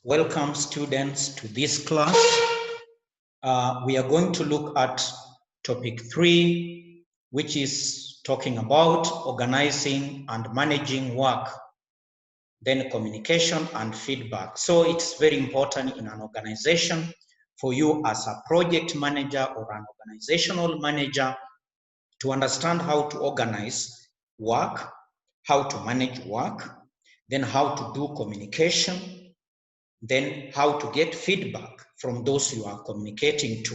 Welcome students to this class. We are going to look at topic 3, which is talking about organizing and managing work, then communication and feedback. So it's very important in an organization for you as a project manager or an organizational manager to understand how to organize work, how to manage work, then how to do communication, then how to get feedback from those you are communicating to.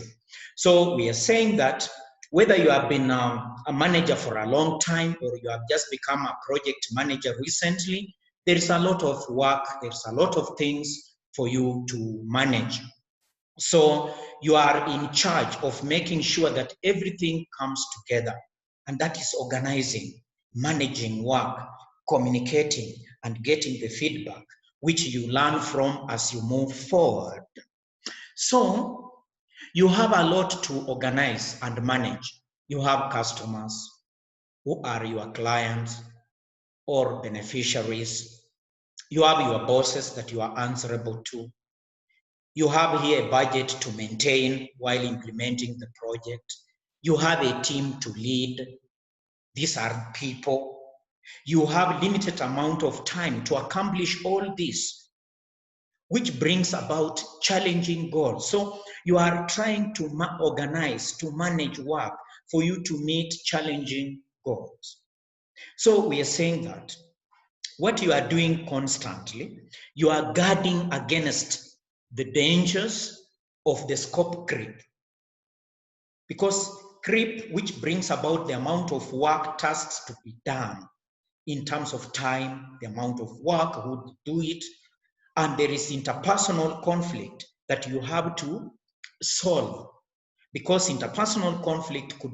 So we are saying that whether you have been a manager for a long time or you have just become a project manager recently, there is a lot of work, there's a lot of things for you to manage. So you are in charge of making sure that everything comes together, and that is organizing, managing work, communicating, and getting the feedback which you learn from as you move forward. So you have a lot to organize and manage. You have customers who are your clients or beneficiaries. You have your bosses that you are answerable to. You have here a budget to maintain while implementing the project. You have a team to lead. These are people. You have limited amount of time to accomplish all this, which brings about challenging goals. So you are trying to organize, to manage work for you to meet challenging goals. So we are saying that what you are doing constantly, you are guarding against the dangers of the scope creep. Because creep, which brings about the amount of work, tasks to be done in terms of time, the amount of work, who would do it, and there is interpersonal conflict that you have to solve, because interpersonal conflict could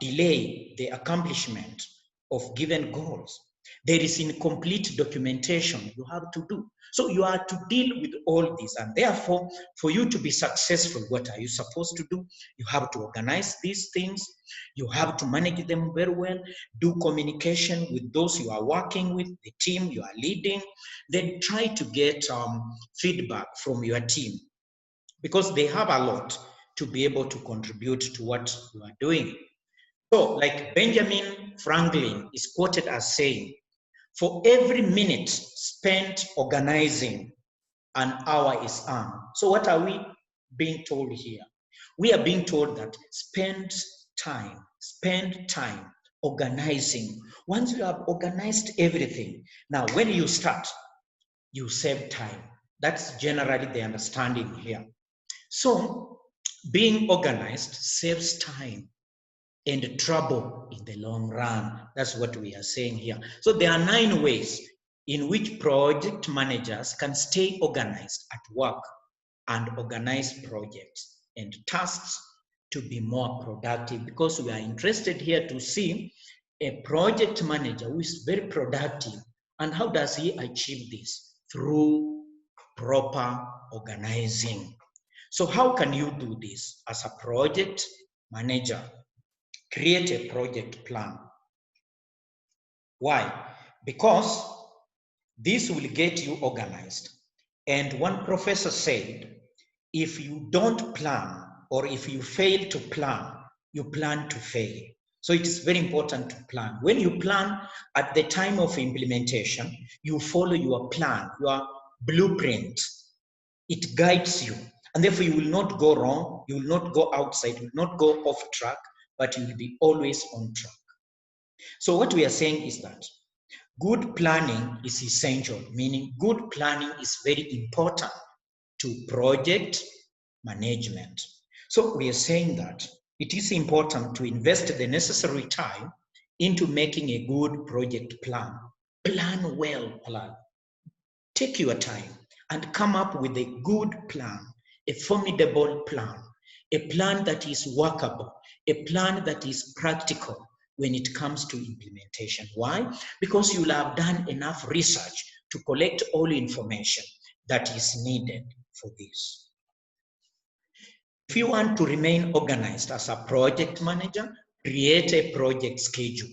delay the accomplishment of given goals. There is incomplete documentation you have to do. So you are to deal with all this, and therefore, for you to be successful, what are you supposed to do? You have to organize these things. You have to manage them very well, do communication with those you are working with, the team you are leading, then try to get feedback from your team, because they have a lot to be able to contribute to what you are doing. So, like Benjamin Franklin is quoted as saying, for every minute spent organizing, an hour is earned. So what are we being told here? We are being told that spend time organizing. Once you have organized everything, now when you start, you save time. That's generally the understanding here. So being organized saves time and trouble in the long run. That's what we are saying here. So there are 9 ways in which project managers can stay organized at work and organize projects and tasks to be more productive, because we are interested here to see a project manager who is very productive. And how does he achieve this? Through proper organizing. So how can you do this as a project manager? Create a project plan. Why? Because this will get you organized. And one professor said, if you don't plan, or if you fail to plan, you plan to fail. So it is very important to plan. When you plan at the time of implementation, you follow your plan, your blueprint. It guides you. And therefore you will not go wrong, you will not go outside, you will not go off track, but you will be always on track. So what we are saying is that good planning is essential, meaning good planning is very important to project management. So we are saying that it is important to invest the necessary time into making a good project plan. Plan well, plan. Take your time and come up with a good plan, a formidable plan, a plan that is workable, a plan that is practical when it comes to implementation. Why? Because you'll have done enough research to collect all information that is needed for this. If you want to remain organized as a project manager, create a project schedule,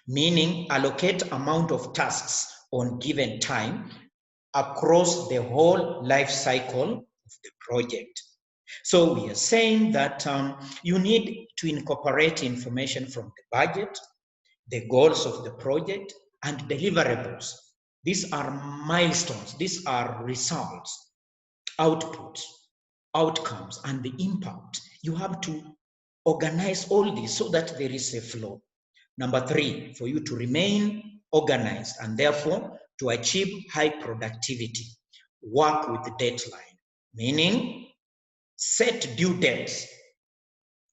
meaning allocate amount of tasks on given time across the whole life cycle of the project. So we are saying that you need to incorporate information from the budget, the goals of the project, and deliverables. These are milestones, these are results, outputs, outcomes, and the impact. You have to organize all this so that there is a flow. Number 3, for you to remain organized and therefore to achieve high productivity, work with the deadline, meaning set due dates,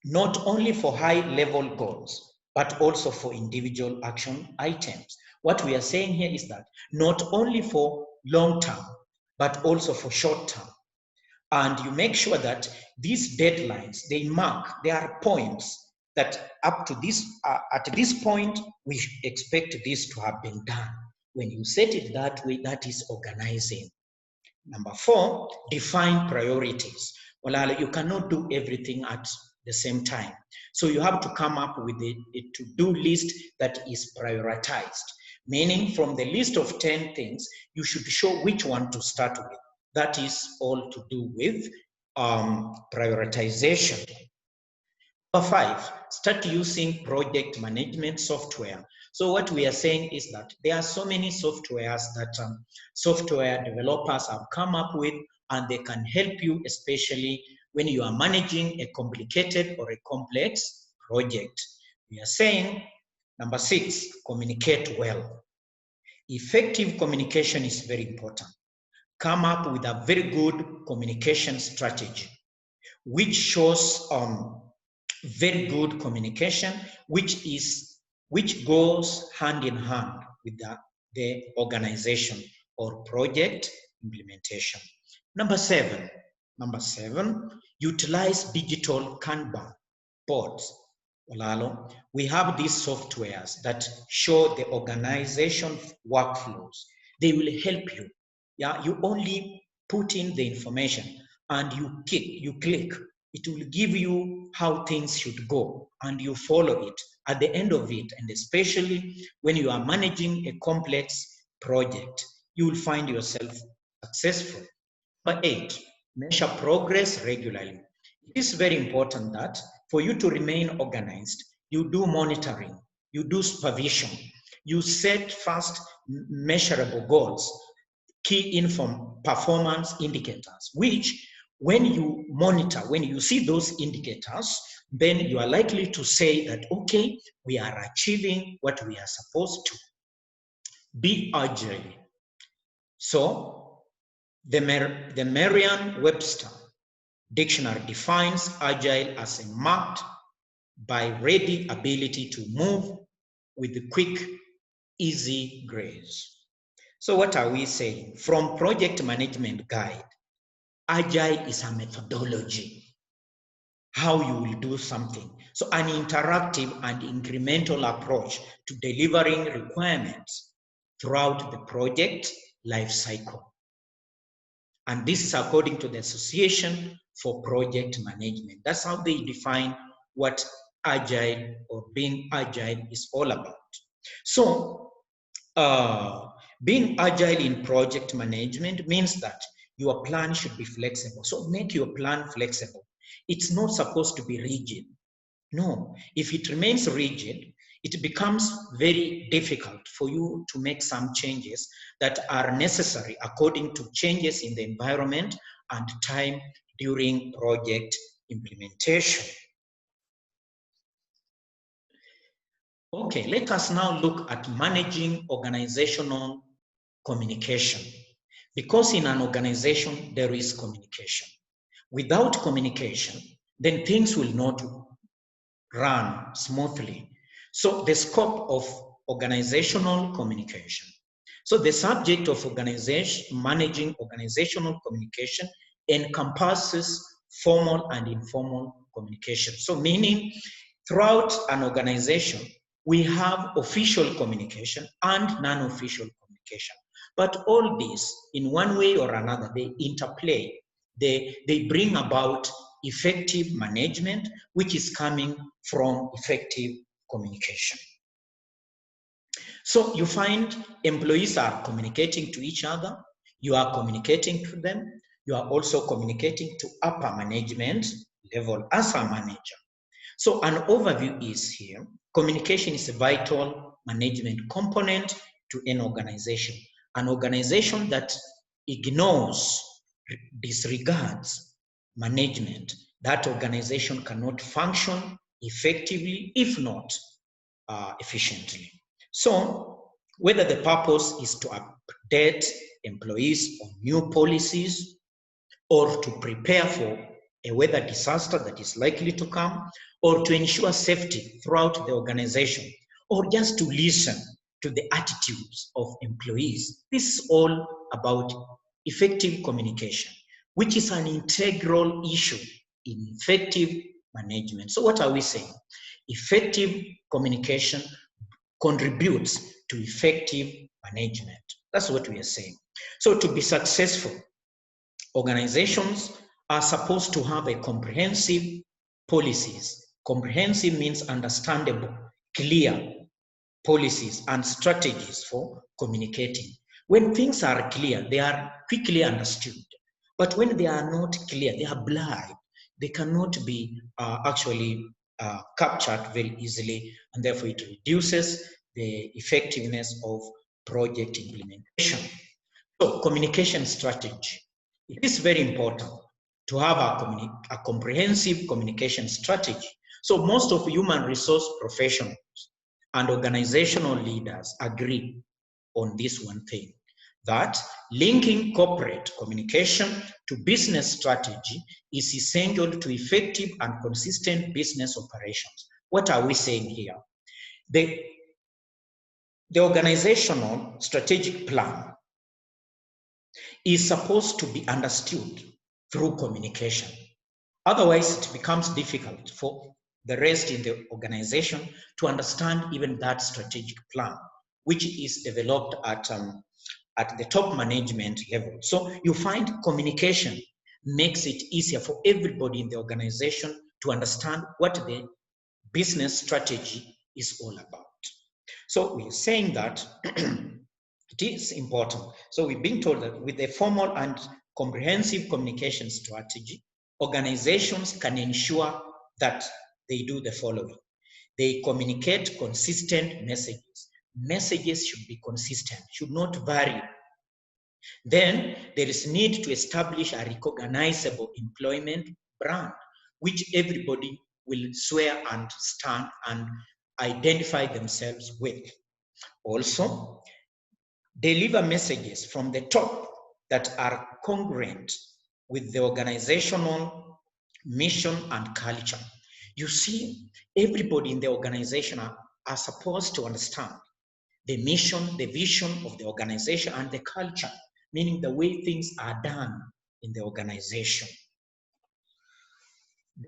not only for high-level goals, but also for individual action items. What we are saying here is that not only for long-term, but also for short-term. And you make sure that these deadlines, there are points that up to this, at this point, we expect this to have been done. When you set it that way, that is organizing. Number 4, define priorities. Well, you cannot do everything at the same time. So you have to come up with a to-do list that is prioritized, meaning from the list of 10 things, you should show which one to start with. That is all to do with prioritization. Number 5, start using project management software. So what we are saying is that there are so many softwares that software developers have come up with, and they can help you, especially when you are managing a complicated or a complex project. We are saying, number 6, communicate well. Effective communication is very important. Come up with a very good communication strategy, which shows very good communication, which goes hand in hand with the organization or project implementation. Number 7, utilize digital Kanban boards. We have these softwares that show the organization workflows. They will help you. Yeah, you only put in the information and you click. It will give you how things should go, and you follow it at the end of it. And especially when you are managing a complex project, you will find yourself successful. Number 8, measure progress regularly. It is very important that for you to remain organized, you do monitoring, you do supervision, you set fast measurable goals, key performance indicators, which when you monitor, when you see those indicators, then you are likely to say that, okay, we are achieving what we are supposed to. Be agile. So the Merriam-Webster dictionary defines agile as a marked by ready ability to move with the quick, easy grace. So what are we saying? From project management guide, agile is a methodology, how you will do something. So an interactive and incremental approach to delivering requirements throughout the project life cycle. And this is according to the Association for Project Management. That's how they define what agile or being agile is all about. So being agile in project management means that your plan should be flexible. So make your plan flexible. It's not supposed to be rigid. No, if it remains rigid, it becomes very difficult for you to make some changes that are necessary according to changes in the environment and time during project implementation. Okay, let us now look at managing organizational communication. Because in an organization, there is communication. Without communication, then things will not run smoothly. So the scope of organizational communication. So the subject of managing organizational communication encompasses formal and informal communication. So meaning throughout an organization, we have official communication and non-official communication. But all these, in one way or another, they interplay. They bring about effective management, which is coming from effective communication. So you find employees are communicating to each other. You are communicating to them. You are also communicating to upper management level as a manager. So an overview is here. Communication is a vital management component to an organization. An organization that ignores, disregards management, that organization cannot function effectively, if not efficiently. So whether the purpose is to update employees on new policies or to prepare for a weather disaster that is likely to come, or to ensure safety throughout the organization, or just to listen to the attitudes of employees. This is all about effective communication, which is an integral issue in effective management. So what are we saying? Effective communication contributes to effective management. That's what we are saying. So to be successful, organizations are supposed to have a comprehensive policies. Comprehensive means understandable, clear policies and strategies for communicating. When things are clear, they are quickly understood. But when they are not clear, they are blurred. They cannot be actually captured very easily, and therefore it reduces the effectiveness of project implementation. So communication strategy. It is very important to have a comprehensive communication strategy. So most of human resource professionals and organizational leaders agree on this one thing, that linking corporate communication to business strategy is essential to effective and consistent business operations. What are we saying here? The organizational strategic plan is supposed to be understood through communication. Otherwise, it becomes difficult for the rest in the organization to understand even that strategic plan, which is developed at the top management level. So you find communication makes it easier for everybody in the organization to understand what the business strategy is all about. So we're saying that it is important. So we've been told that with a formal and comprehensive communication strategy, organizations can ensure that they do the following. They communicate consistent messages. Messages should be consistent, should not vary. Then there is need to establish a recognizable employment brand, which everybody will swear and stand and identify themselves with. Also, deliver messages from the top that are congruent with the organizational mission and culture. You see, everybody in the organization are supposed to understand the mission, the vision of the organization, and the culture, meaning the way things are done in the organization.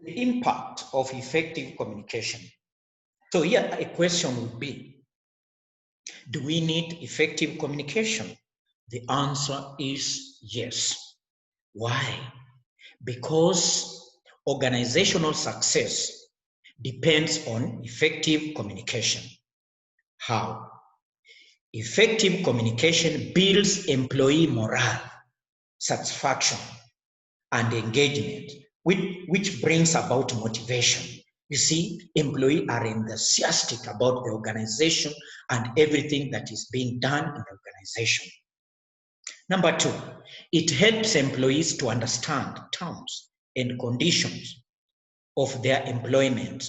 The impact of effective communication. So here a question would be, do we need effective communication? The answer is yes. Why? Because organizational success depends on effective communication. How? Effective communication builds employee morale, satisfaction, and engagement, which brings about motivation. You see, employees are enthusiastic about the organization and everything that is being done in the organization. Number two, it helps employees to understand terms and conditions of their employment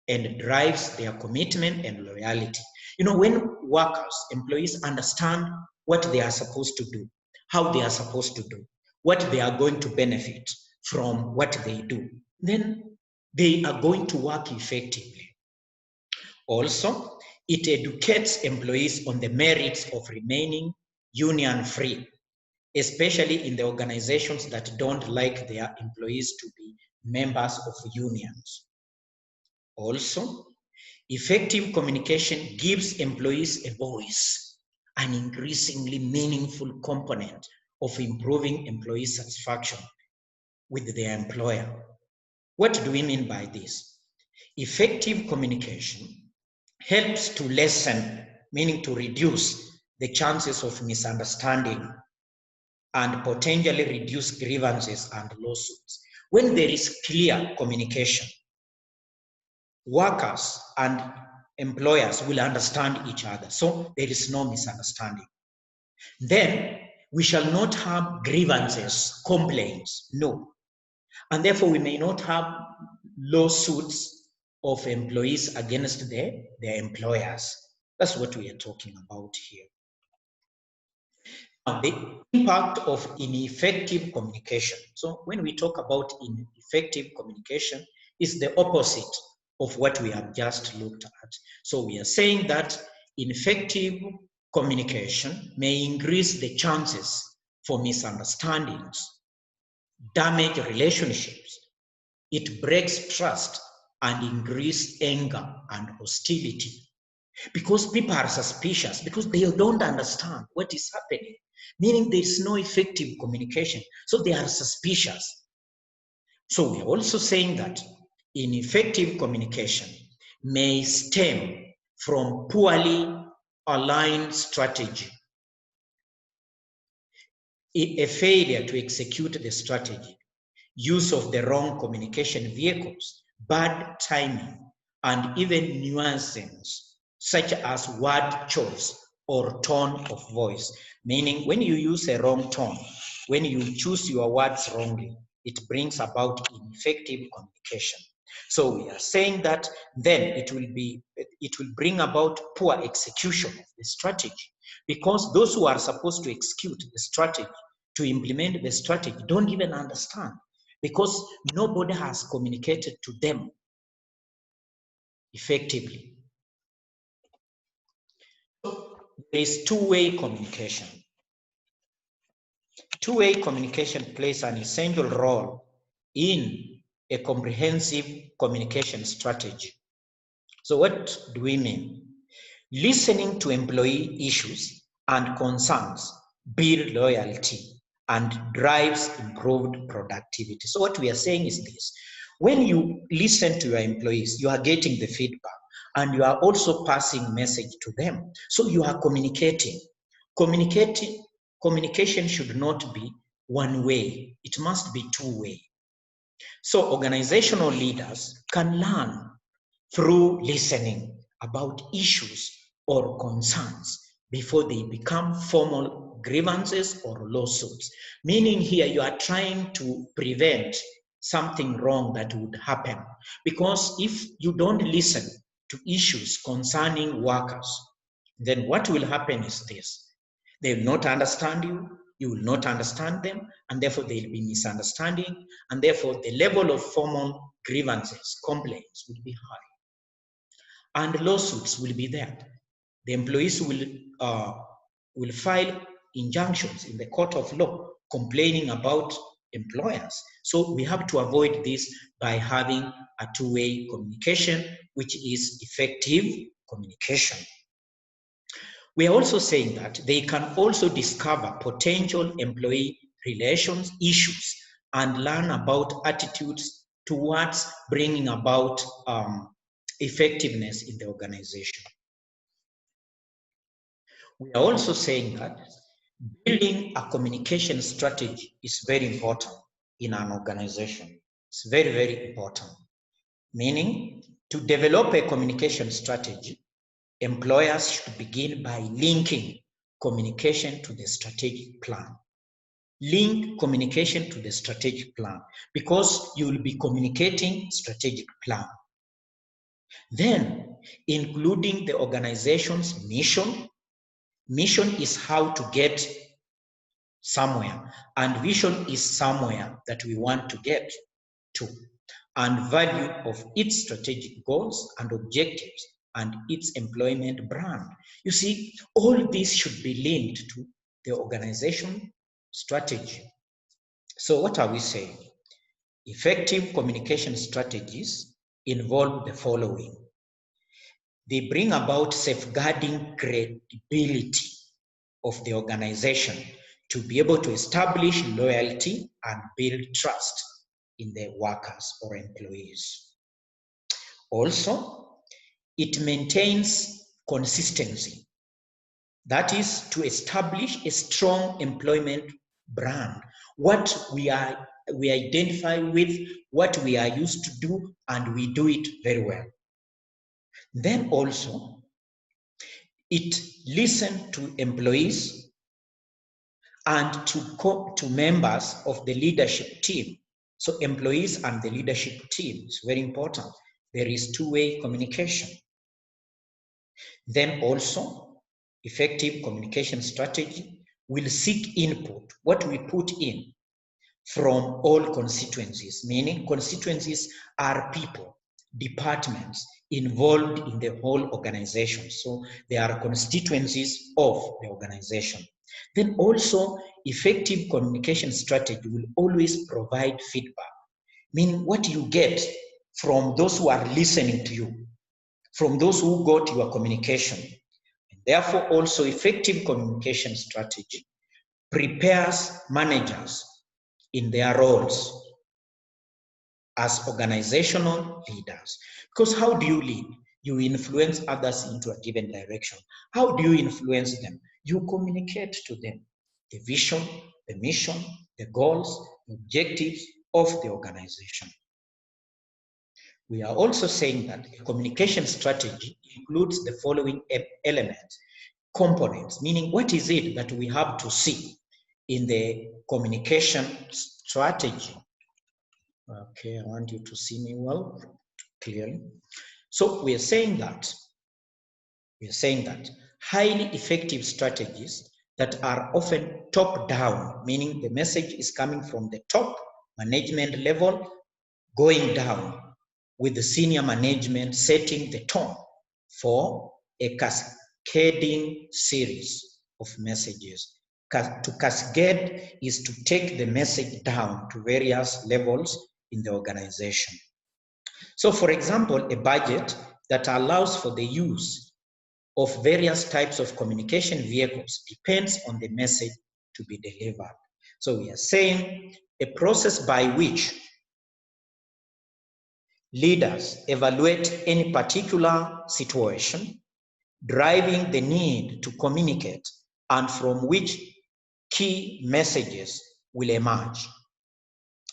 and drives their commitment and loyalty. You know, when workers, employees understand what they are supposed to do, how they are supposed to do, what they are going to benefit from what they do, then they are going to work effectively. Also, it educates employees on the merits of remaining union-free, especially in the organizations that don't like their employees to be members of unions. Also, effective communication gives employees a voice, an increasingly meaningful component of improving employee satisfaction with their employer. What do we mean by this? Effective communication helps to lessen, meaning to reduce the chances of misunderstanding and potentially reduce grievances and lawsuits. When there is clear communication, workers and employers will understand each other, so there is no misunderstanding. Then we shall not have grievances, complaints, no. And therefore we may not have lawsuits of employees against their employers. That's what we are talking about here. Now, the impact of ineffective communication. So when we talk about ineffective communication, is the opposite of what we have just looked at. So we are saying that ineffective communication may increase the chances for misunderstandings, damage relationships, it breaks trust and increase anger and hostility. Because people are suspicious, because they don't understand what is happening, meaning there is no effective communication, so they are suspicious. So we are also saying that ineffective communication may stem from poorly aligned strategy, a failure to execute the strategy, use of the wrong communication vehicles, bad timing, and even nuances such as word choice or tone of voice. Meaning when you use a wrong tone, when you choose your words wrongly, it brings about ineffective communication. So we are saying that then it will bring about poor execution of the strategy, because those who are supposed to execute the strategy, to implement the strategy, don't even understand, because nobody has communicated to them effectively. There is two-way communication. Two-way communication plays an essential role in a comprehensive communication strategy. So what do we mean? Listening to employee issues and concerns build loyalty and drives improved productivity. So what we are saying is this: when you listen to your employees, you are getting the feedback and you are also passing message to them. So you are communicating. Communication should not be one way, it must be two-way. So organizational leaders can learn through listening about issues or concerns before they become formal grievances or lawsuits. Meaning here you are trying to prevent something wrong that would happen. Because if you don't listen to issues concerning workers, then what will happen is this: they will not understand you, you will not understand them, and therefore there will be misunderstanding, and therefore the level of formal grievances, complaints will be high. And lawsuits will be there. The employees will file injunctions in the court of law complaining about employers. So we have to avoid this by having a two-way communication, which is effective communication. We are also saying that they can also discover potential employee relations issues and learn about attitudes towards bringing about effectiveness in the organization. We are also saying that building a communication strategy is very important in an organization. It's very, very important. Meaning, to develop a communication strategy, employers should begin by linking communication to the strategic plan. Link communication to the strategic plan, because you will be communicating strategic plan. Then, including the organization's mission. Mission is how to get somewhere, and vision is somewhere that we want to get to, and value of its strategic goals and objectives and its employment brand. You see, all this should be linked to the organization strategy. So what are we saying? Effective communication strategies involve the following. They bring about safeguarding credibility of the organization to be able to establish loyalty and build trust in the workers or employees. Also, it maintains consistency. That is, to establish a strong employment brand, what we identify with, what we are used to do, and we do it very well. Then also, it listens to employees and to members of the leadership team. So employees and the leadership team is very important. There is two-way communication. Then also, effective communication strategy will seek input, what we put in, from all constituencies, meaning constituencies are people, departments involved in the whole organization. So they are constituencies of the organization. Then also, effective communication strategy will always provide feedback, meaning what you get from those who are listening to you, from those who got your communication. And therefore, also effective communication strategy prepares managers in their roles as organizational leaders. Because how do you lead? You influence others into a given direction. How do you influence them? You communicate to them the vision, the mission, the goals, the objectives of the organization. We are also saying that a communication strategy includes the following elements, components, meaning what is it that we have to see in the communication strategy. Okay, I want you to see me well, clearly. So we are saying that highly effective strategies that are often top-down, meaning the message is coming from the top management level, going down, with the senior management setting the tone for a cascading series of messages. To cascade is to take the message down to various levels in the organization. So for example, a budget that allows for the use of various types of communication vehicles depends on the message to be delivered. So we are saying a process by which leaders evaluate any particular situation, driving the need to communicate, and from which key messages will emerge.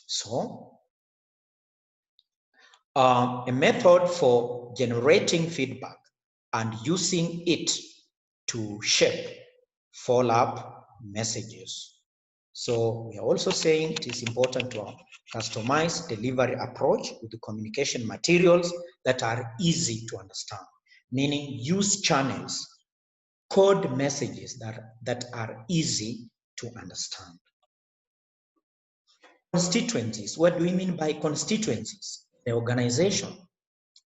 So, a method for generating feedback and using it to shape follow-up messages. So we are also saying it is important to customize delivery approach with the communication materials that are easy to understand, meaning use channels, code messages that are easy to understand. Constituencies, what do we mean by constituencies? The organization.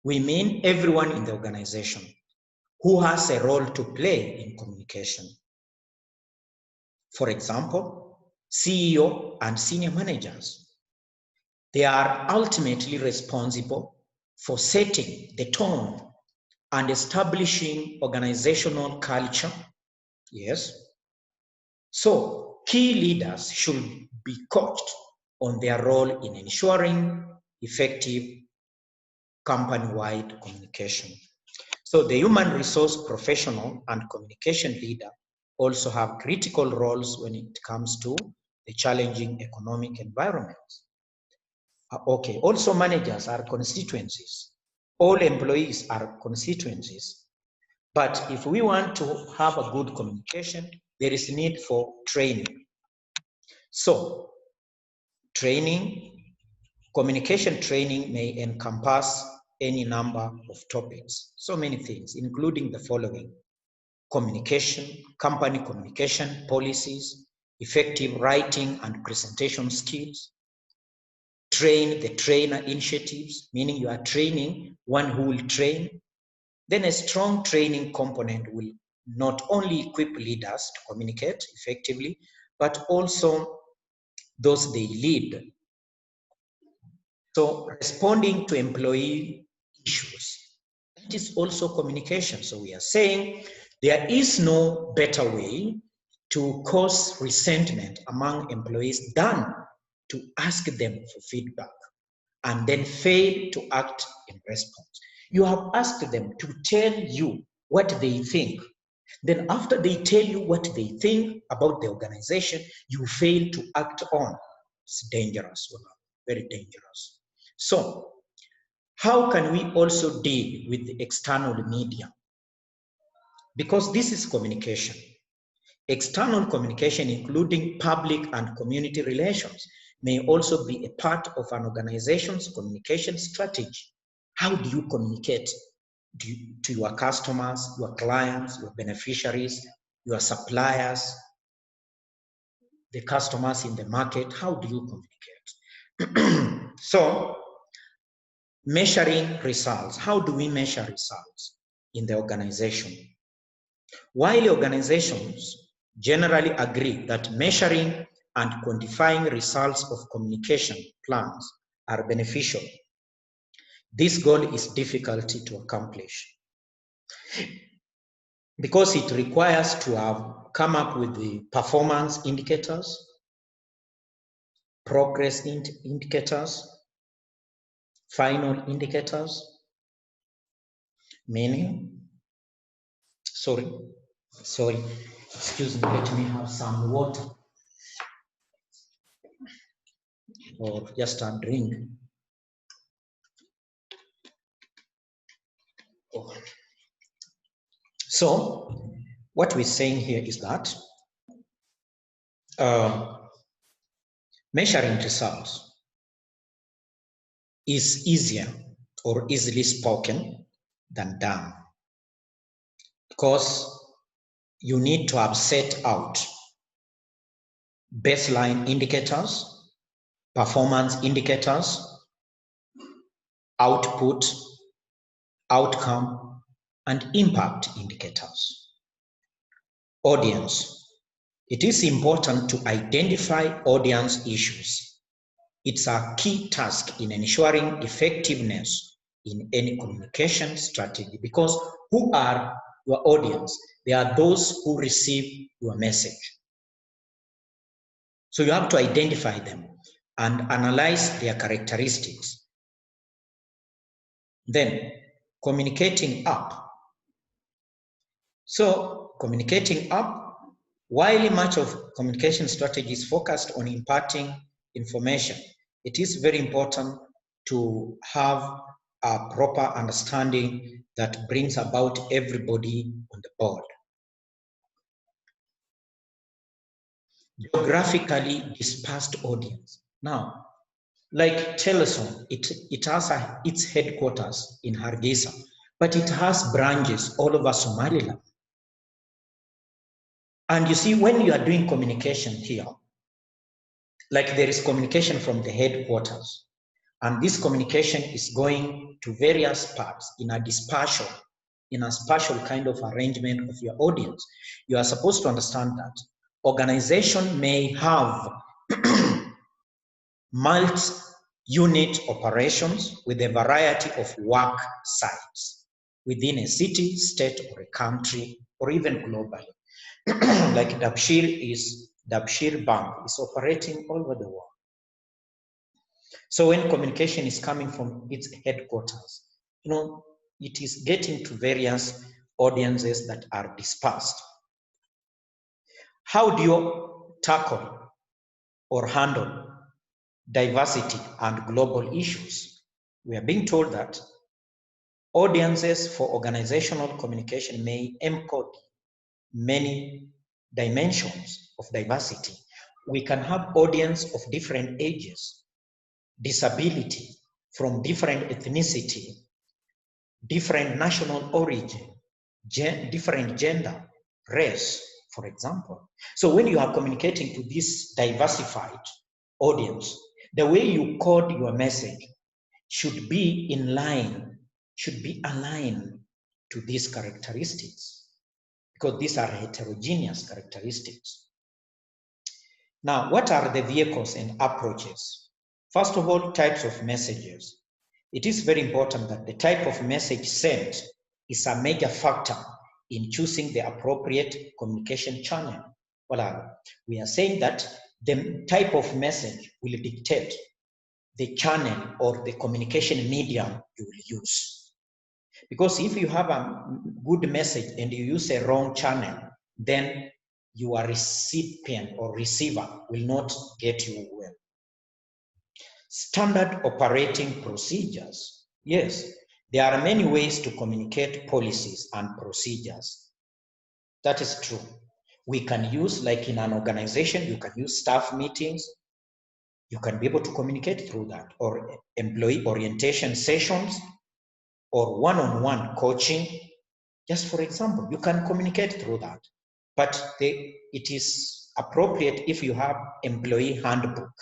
We mean everyone in the organization who has a role to play in communication. For example, CEO and senior managers. They are ultimately responsible for setting the tone and establishing organizational culture. Yes. So key leaders should be coached on their role in ensuring effective company-wide communication. So the human resource professional and communication leader also have critical roles when it comes to the challenging economic environment. Okay, also managers are constituencies. All employees are constituencies. But if we want to have a good communication, there is need for training. So training, communication training may encompass any number of topics, so many things, including the following: communication, company communication policies, effective writing and presentation skills, train the trainer initiatives, meaning you are training one who will train. Then a strong training component will not only equip leaders to communicate effectively, but also those they lead. So responding to employee issues, that is also communication. So we are saying there is no better way to cause resentment among employees than to ask them for feedback and then fail to act in response. You have asked them to tell you what they think, Then after they tell you what they think about the organization, you fail to act on. It's dangerous, very dangerous. So how can we also deal with the external media? Because this is communication. External communication, including public and community relations, may also be a part of an organization's communication strategy. How do you communicate to your customers, your clients, your beneficiaries, your suppliers, the customers in the market? How do you communicate? So, measuring results. How do we measure results in the organization? While organizations generally agree that measuring and quantifying results of communication plans are beneficial, this goal is difficult to accomplish because it requires to have come up with the performance indicators, progress indicators, final indicators, meaning, sorry, excuse me, let me have some water or just a drink. Oh. So what we're saying here is that measuring results is easier or easily spoken than done, because you need to have set out baseline indicators, performance indicators, output, outcome, and impact indicators. Audience. It is important to identify audience issues. It's a key task in ensuring effectiveness in any communication strategy, because who are your audience? They are those who receive your message. So you have to identify them and analyze their characteristics. Then, communicating up. So, communicating up, while much of communication strategy is focused on imparting information, it is very important to have a proper understanding that brings about everybody on the board. Geographically dispersed audience. Now, like Telesom, it has its headquarters in Hargeisa, but it has branches all over Somaliland. And you see, when you are doing communication here, like there is communication from the headquarters, and this communication is going to various parts in a spatial kind of arrangement of your audience. You are supposed to understand that organization may have multi-unit operations with a variety of work sites within a city, state, or a country, or even globally. Like Dabshir Bank is operating all over the world. So when communication is coming from its headquarters, it is getting to various audiences that are dispersed. How do you tackle or handle diversity and global issues? We are being told that audiences for organizational communication may encode many dimensions of diversity. We can have audience of different ages, disability, from different ethnicity, different national origin, different gender, race, for example. So when you are communicating to this diversified audience, the way you code your message should be in line, should be aligned to these characteristics, because these are heterogeneous characteristics. Now, what are the vehicles and approaches? First of all, types of messages. It is very important that the type of message sent is a major factor in choosing the appropriate communication channel. Well, we are saying that the type of message will dictate the channel or the communication medium you will use. Because if you have a good message and you use a wrong channel, then your recipient or receiver will not get you well. Standard operating procedures. Yes, there are many ways to communicate policies and procedures. That is true. We can use, like in an organization, you can use staff meetings. You can be able to communicate through that, or employee orientation sessions, or one-on-one coaching. Just for example, you can communicate through that. But it is appropriate if you have employee handbook,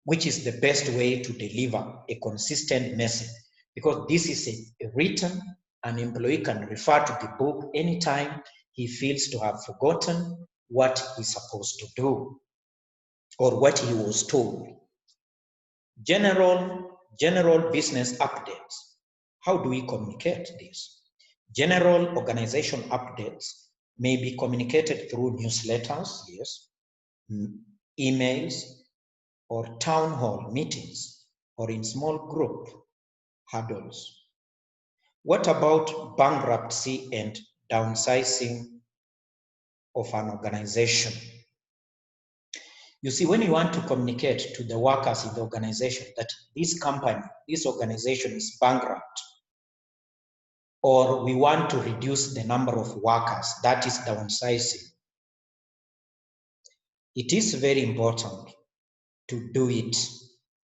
which is the best way to deliver a consistent message, because this is a written, an employee can refer to the book anytime he feels to have forgotten what he's supposed to do or what he was told. General business updates. How do we communicate this? General organization updates may be communicated through newsletters, yes, emails, or town hall meetings, or in small group huddles. What about bankruptcy and downsizing of an organization? You see, when you want to communicate to the workers in the organization that this company, this organization is bankrupt, or we want to reduce the number of workers, that is downsizing, it is very important to do it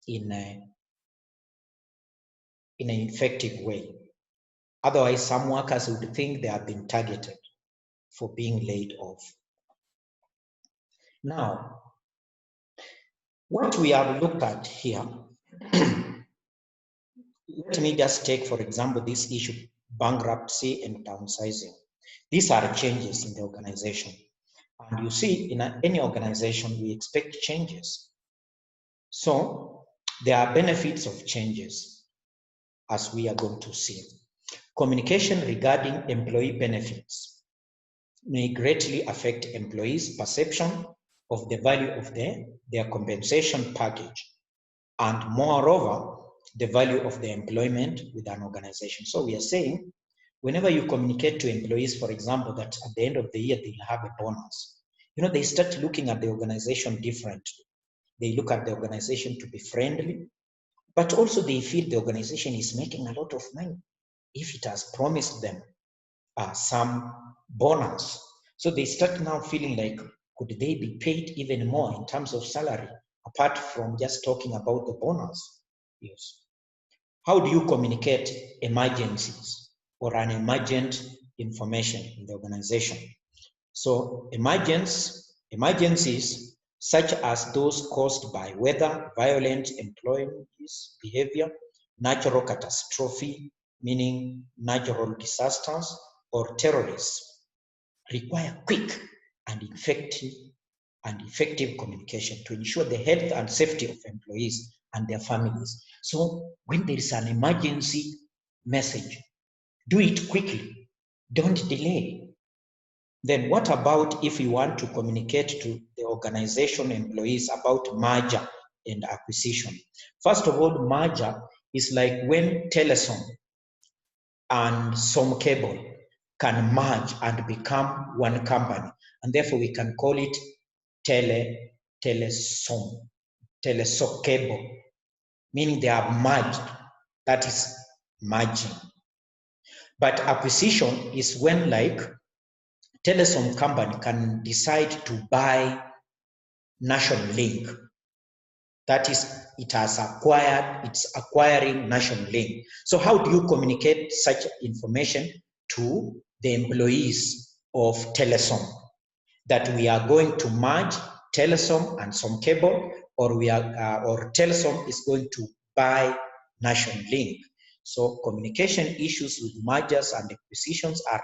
in an effective way. Otherwise, some workers would think they have been targeted for being laid off. Now, what we have looked at here, let me just take, for example, this issue, bankruptcy and downsizing. These are changes in the organization. And you see, in any organization, we expect changes. So there are benefits of changes, as we are going to see. Communication regarding employee benefits may greatly affect employees' perception of the value of their compensation package, and moreover, the value of the employment with an organization. So we are saying, whenever you communicate to employees, for example, that at the end of the year, they'll have a bonus, they start looking at the organization differently. They look at the organization to be friendly, but also they feel the organization is making a lot of money if it has promised them some bonus. So they start now feeling like, could they be paid even more in terms of salary, apart from just talking about the bonus? Yes. How do you communicate emergencies or an emergent information in the organization? So emergencies, such as those caused by weather, violent employees' behavior, natural catastrophe, meaning natural disasters, or terrorists, require quick and effective communication to ensure the health and safety of employees and their families. So when there is an emergency message, do it quickly, don't delay. Then what about if you want to communicate to the organization employees about merger and acquisition? First of all, merger is like when Telesom and some cable can merge and become one company, and therefore we can call it Telesom cable, meaning they are merged. That is merging. But acquisition is when, like, Telesom company can decide to buy National Link. That is, it's acquiring National Link. So how do you communicate such information to the employees of Telesom? That we are going to merge Telesom and some cable, or Telesom is going to buy National Link. So communication issues with mergers and acquisitions are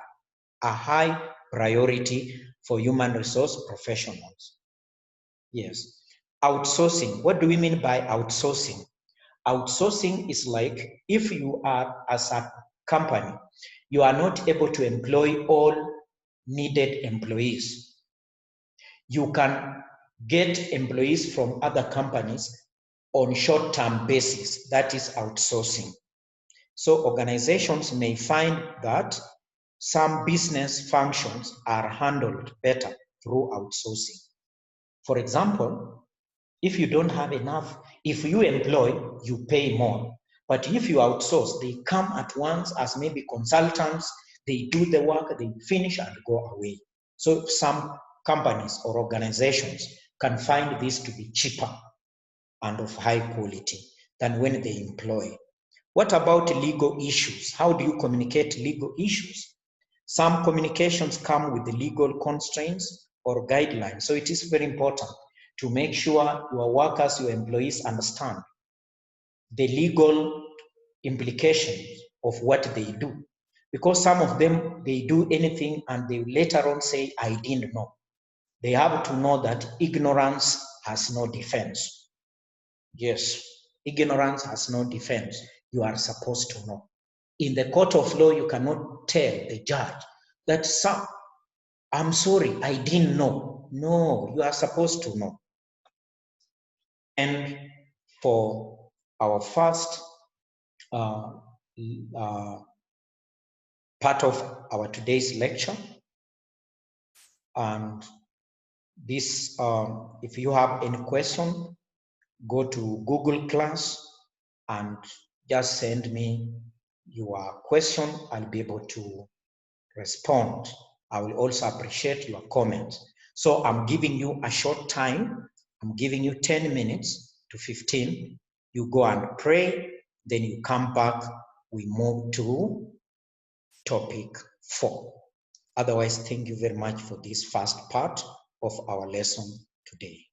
a high priority for human resource professionals. Yes. Outsourcing. What do we mean by outsourcing? Outsourcing is like if you are, as a company, you are not able to employ all needed employees. You can get employees from other companies on short-term basis. That is outsourcing. So organizations may find that some business functions are handled better through outsourcing. For example, if you don't have enough, if you employ, you pay more. But if you outsource, they come at once as maybe consultants, they do the work, they finish and go away. So some companies or organizations can find this to be cheaper and of high quality than when they employ. What about legal issues? How do you communicate legal issues? Some communications come with the legal constraints or guidelines. So it is very important to make sure your workers, your employees understand the legal implications of what they do. Because some of them, they do anything and they later on say, I didn't know. They have to know that ignorance has no defense. Yes, ignorance has no defense. You are supposed to know. In the court of law, you cannot tell the judge that, sir, I'm sorry, I didn't know. No, you are supposed to know. And for our first part of our today's lecture, and this, if you have any question, go to Google Class and just send me your question. I'll be able to respond. I will also appreciate your comments. So I'm giving you a short time. I'm giving you 10 minutes to 15. You go and pray, then you come back. We move to topic 4. Otherwise, thank you very much for this first part of our lesson today.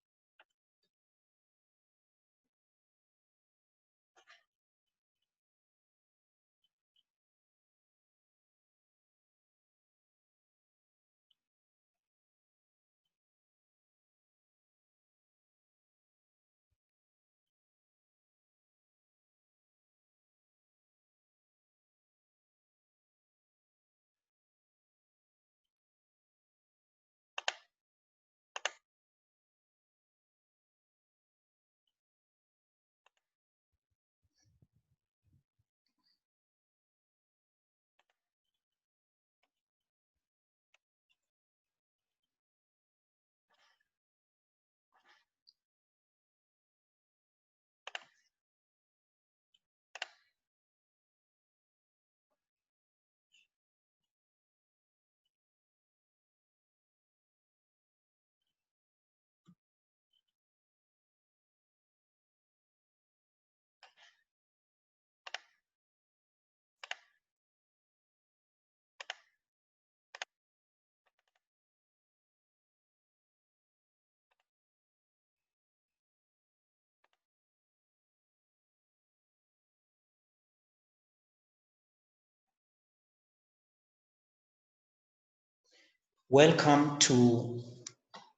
Welcome to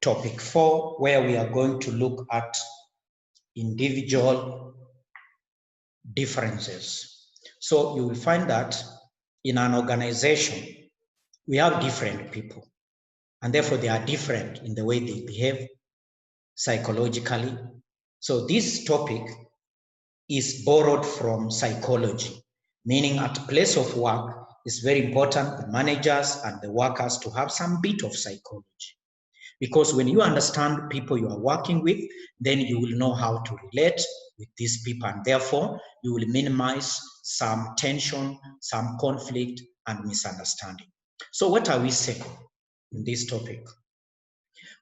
topic 4, where we are going to look at individual differences. So you will find that in an organization, we have different people, and therefore they are different in the way they behave psychologically. So this topic is borrowed from psychology, meaning at place of work, it's very important the managers and the workers to have some bit of psychology. Because when you understand people you are working with, then you will know how to relate with these people, and therefore you will minimize some tension, some conflict, and misunderstanding. So what are we saying in this topic?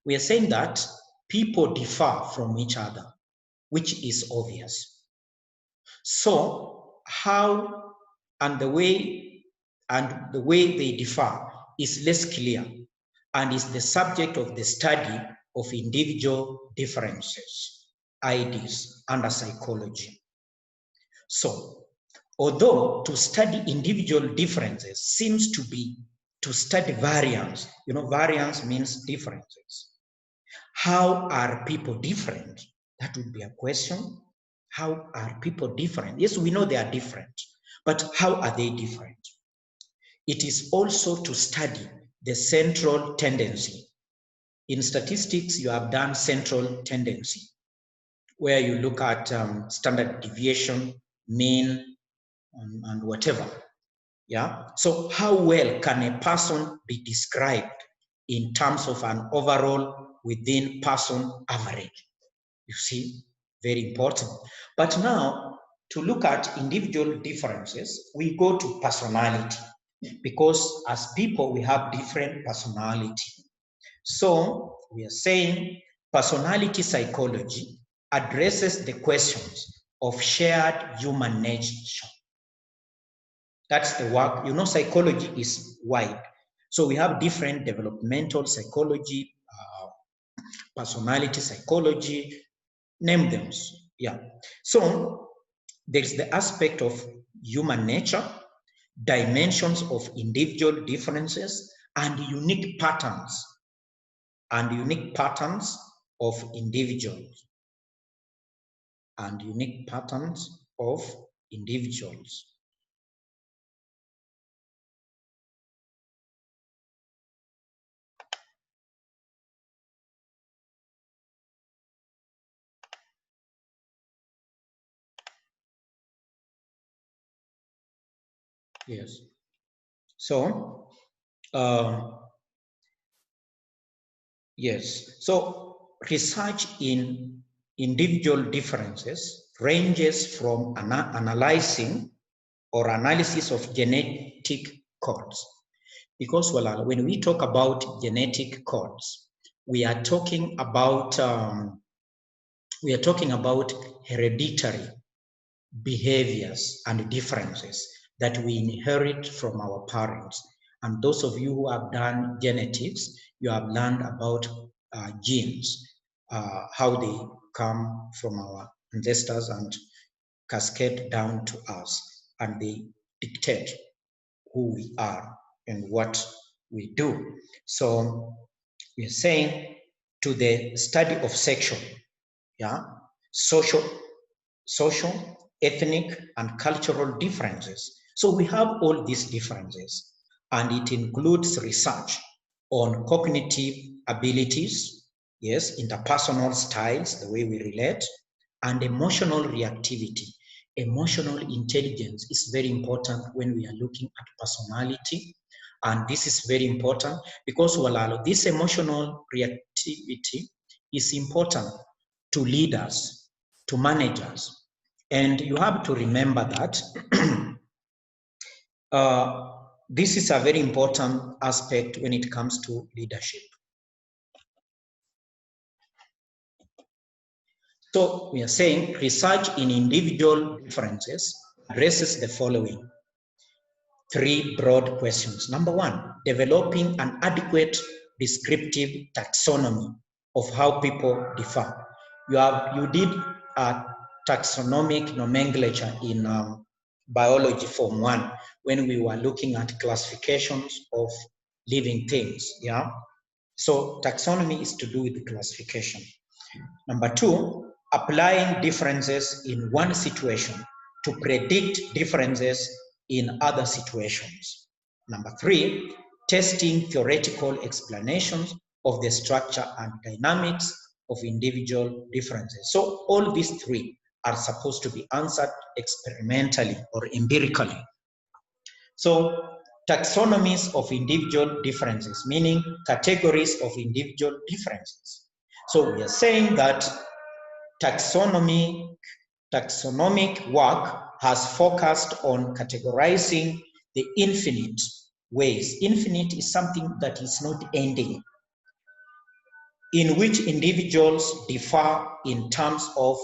We are saying that people differ from each other, which is obvious. So how and the way they differ is less clear, and is the subject of the study of individual differences, IDs, under psychology. So, although to study individual differences seems to be to study variance, variance means differences. How are people different? That would be a question. How are people different? Yes, we know they are different, but how are they different? It is also to study the central tendency. In statistics, you have done central tendency, where you look at standard deviation, mean, and whatever. Yeah. So how well can a person be described in terms of an overall within person average? You see, very important. But now, to look at individual differences, we go to personality, because as people, we have different personality. So we are saying personality psychology addresses the questions of shared human nature. That's the work. You know, psychology is wide. So we have different developmental psychology, personality psychology, name them. Yeah. So there's the aspect of human nature, dimensions of individual differences, and unique patterns of individuals, Yes. So, yes. So research in individual differences ranges from analyzing or analysis of genetic codes. Because when we talk about genetic codes, we are talking about hereditary behaviors and differences that we inherit from our parents. And those of you who have done genetics, you have learned about genes, how they come from our ancestors and cascade down to us, and they dictate who we are and what we do. So we're saying to the study of sexual, yeah, social, ethnic, and cultural differences. So we have all these differences, and it includes research on cognitive abilities, yes, interpersonal styles, the way we relate, and emotional reactivity. Emotional intelligence is very important when we are looking at personality, and this is very important because this emotional reactivity is important to leaders, to managers. And you have to remember that this is a very important aspect when it comes to leadership. So we are saying research in individual differences addresses the following three broad questions. Number one, developing an adequate descriptive taxonomy of how people differ. You did a taxonomic nomenclature in biology form 1 when we were looking at classifications of living things. Yeah. So taxonomy is to do with the classification. Number two, applying differences in one situation to predict differences in other situations. Number three, testing theoretical explanations of the structure and dynamics of individual differences. So all these three are supposed to be answered experimentally or empirically. So taxonomies of individual differences, meaning categories of individual differences. So we are saying that taxonomic work has focused on categorizing the infinite ways. Infinite is something that is not ending, in which individuals differ in terms of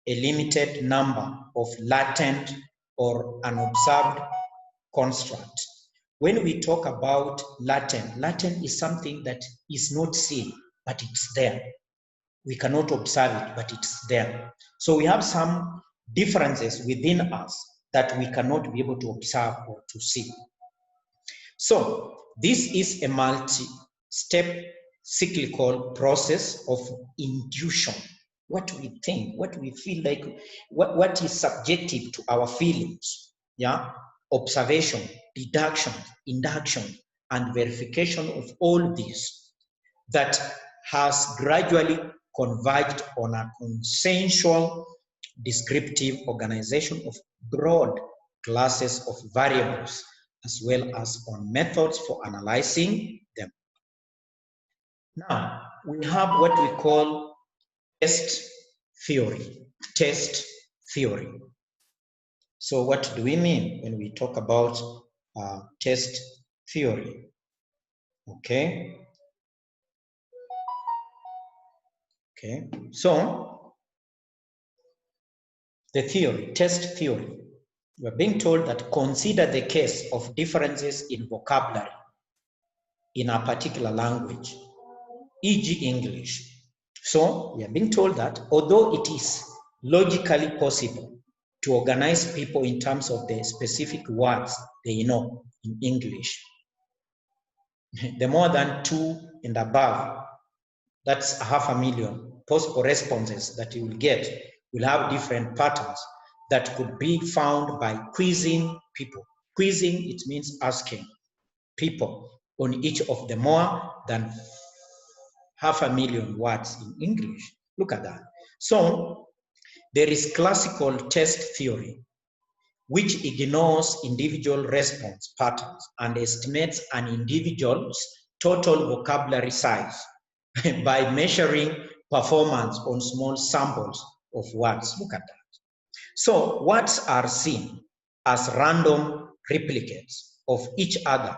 a limited number of latent or unobserved constructs. When we talk about latent is something that is not seen, but it's there. We cannot observe it, but it's there. So we have some differences within us that we cannot be able to observe or to see. So this is a multi-step cyclical process of induction. What we think, what we feel like, what is subjective to our feelings, yeah? Observation, deduction, induction, and verification of all this that has gradually converged on a consensual descriptive organization of broad classes of variables, as well as on methods for analyzing them. Now, we have what we call test theory. Test theory. So what do we mean when we talk about test theory? Okay. Okay. So the theory, test theory, we're being told that consider the case of differences in vocabulary in a particular language, e.g. English. So we are being told that although it is logically possible to organize people in terms of the specific words they know in English, the more than 2 and above, that's 500,000 possible responses that you will get will have different patterns that could be found by quizzing people. Quizzing, it means asking people on each of the more than 500,000 words in English. Look at that. So there is classical test theory, which ignores individual response patterns and estimates an individual's total vocabulary size by measuring performance on small samples of words. Look at that. So words are seen as random replicates of each other,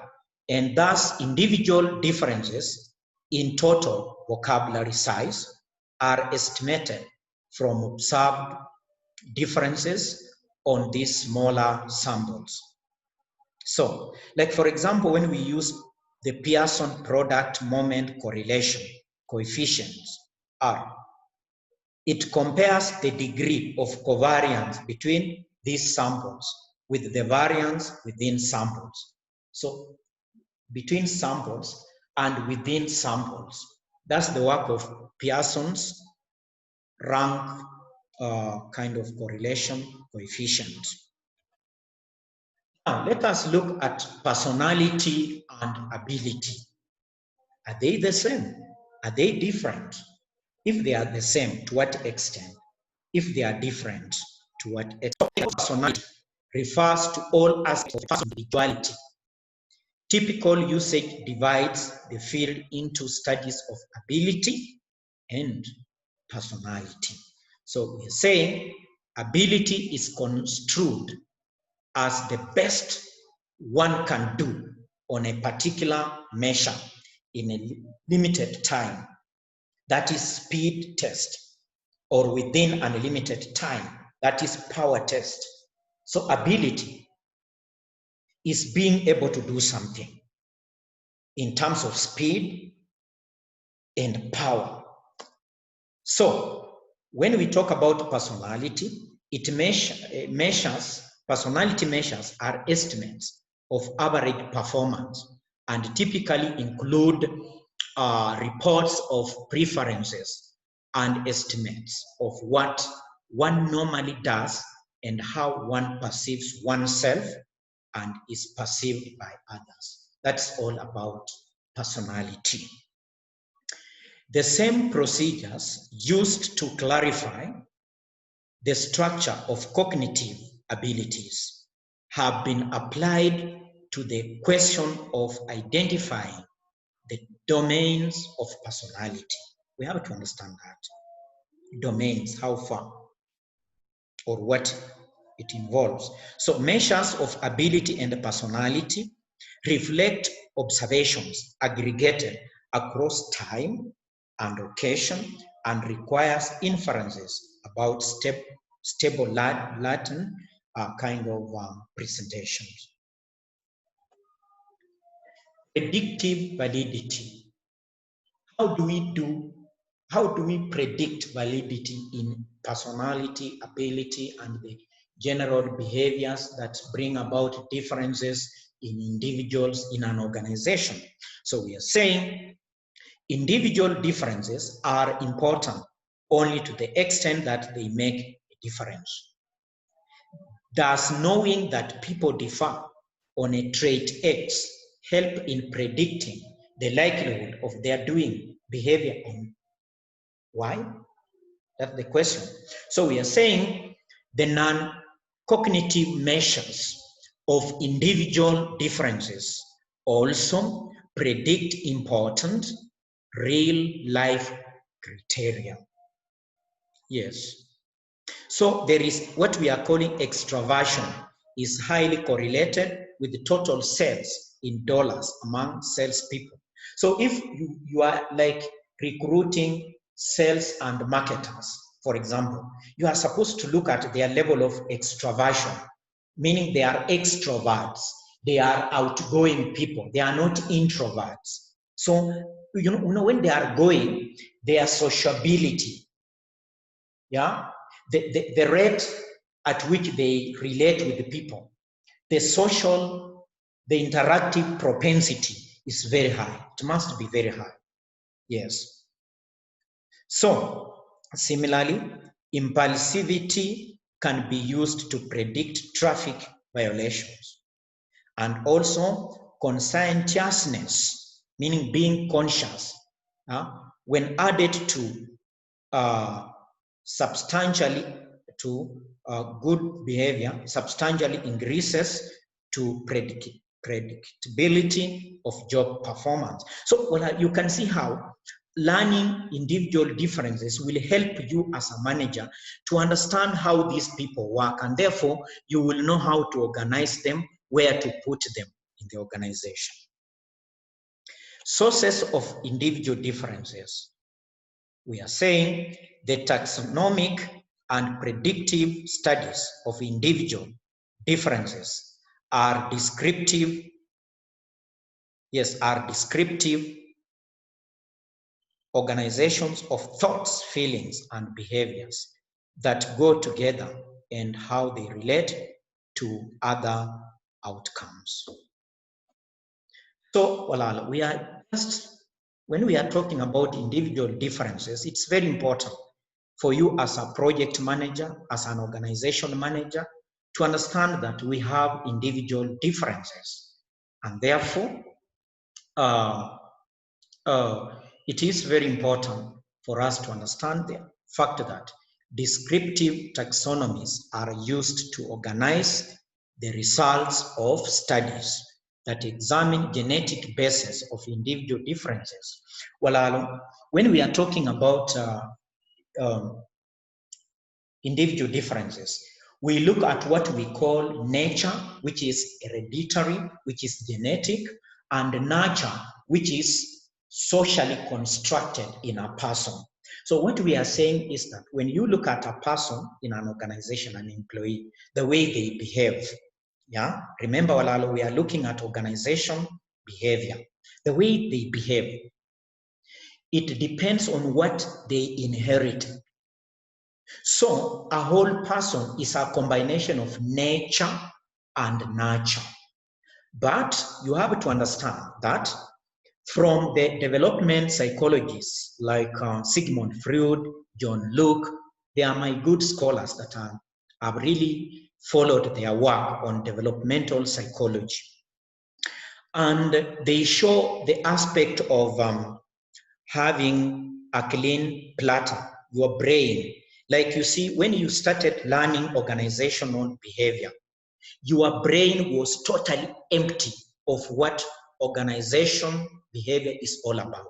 and thus individual differences in total vocabulary size are estimated from observed differences on these smaller samples. So, like for example, when we use the Pearson product moment correlation coefficients, R, it compares the degree of covariance between these samples with the variance within samples. So between samples and within samples, that's the work of Pearson's rank kind of correlation coefficient. Now, let us look at personality and ability. Are they the same? Are they different? If they are the same, to what extent? If they are different, to what extent? Personality refers to all aspects of individuality. Typical usage divides the field into studies of ability and personality. So we're saying ability is construed as the best one can do on a particular measure in a limited time. That is speed test, or within an limited time. That is power test. So ability is being able to do something in terms of speed and power. So when we talk about personality, it measures, personality measures are estimates of average performance and typically include reports of preferences and estimates of what one normally does and how one perceives oneself and is perceived by others. That's all about personality. The same procedures used to clarify the structure of cognitive abilities have been applied to the question of identifying the domains of personality. We have to understand that. Domains, how far or what it involves. So measures of ability and personality reflect observations aggregated across time and occasion and requires inferences about stable Latin kind of presentations. Predictive validity. How do we predict validity in personality, ability, and the general behaviors that bring about differences in individuals in an organization? So we are saying individual differences are important only to the extent that they make a difference. Does knowing that people differ on a trait X help in predicting the likelihood of their doing behavior on Y? That's the question. So we are saying the cognitive measures of individual differences also predict important real-life criteria. Yes. So there is what we are calling extraversion is highly correlated with the total sales in dollars among salespeople. So if you are like recruiting sales and marketers, for example, you are supposed to look at their level of extraversion, meaning they are extroverts, they are outgoing people, they are not introverts. So, you know when they are going, their sociability, yeah, the rate at which they relate with the people, the social, the interactive propensity is very high. It must be very high. Yes. So, similarly, impulsivity can be used to predict traffic violations. And also, conscientiousness, meaning being conscious, when added to substantially to good behavior, substantially increases to predictability of job performance. So well, you can see how learning individual differences will help you as a manager to understand how these people work, and therefore you will know how to organize them, where to put them in the organization. Sources of individual differences. We are saying the taxonomic and predictive studies of individual differences are descriptive, organizations of thoughts, feelings, and behaviors that go together and how they relate to other outcomes. So, well, we are just, when we are talking about individual differences, it's very important for you as a project manager, as an organization manager, to understand that we have individual differences. And therefore, it is very important for us to understand the fact that descriptive taxonomies are used to organize the results of studies that examine genetic basis of individual differences. Well, when we are talking about individual differences, we look at what we call nature, which is hereditary, which is genetic, and nurture, which is socially constructed in a person. So what we are saying is that when you look at a person in an organization, an employee, the way they behave, yeah, remember, Walalo, we are looking at organization behavior. The way they behave, it depends on what they inherit. So a whole person is a combination of nature and nurture. But you have to understand that from the development psychologists like Sigmund Freud, John Locke, they are my good scholars that have really followed their work on developmental psychology. And they show the aspect of having a clean platter, your brain. Like you see, when you started learning organizational behavior, your brain was totally empty of what organization behavior is all about.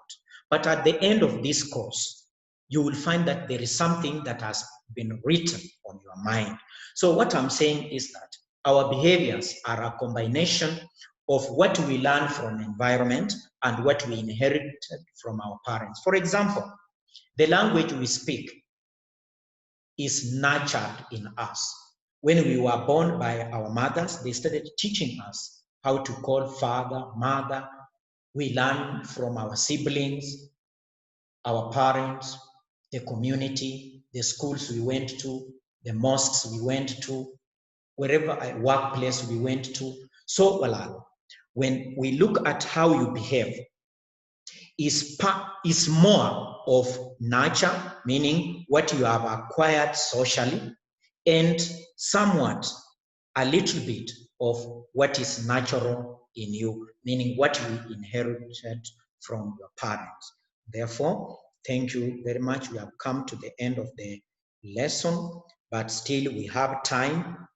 But at the end of this course, you will find that there is something that has been written on your mind. So what I'm saying is that our behaviors are a combination of what we learn from environment and what we inherited from our parents. For example, the language we speak is nurtured in us. When we were born by our mothers, they started teaching us how to call father, mother. We learn from our siblings, our parents, the community, the schools we went to, the mosques we went to, wherever workplace we went to. So, when we look at how you behave, is more of nurture, meaning what you have acquired socially, and somewhat a little bit of what is natural in you, meaning what you inherited from your parents. Therefore, thank you very much. We have come to the end of the lesson, but still we have time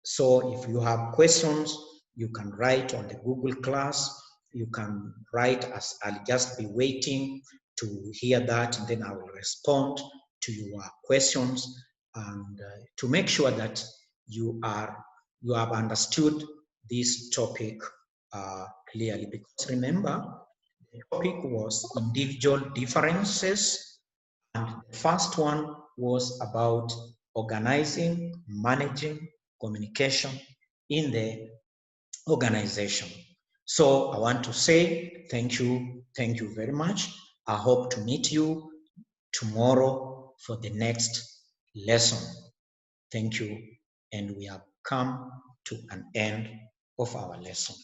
So if you have questions, you can write on the Google class. You can write as I'll just be waiting to hear that, and then I will respond to your questions and to make sure that you have understood this topic clearly. Because remember, the topic was individual differences, and the first one was about organizing, managing communication in the organization. So I want to say thank you very much. I hope to meet you tomorrow for the next lesson. Thank you, and we have come to an end of our lesson.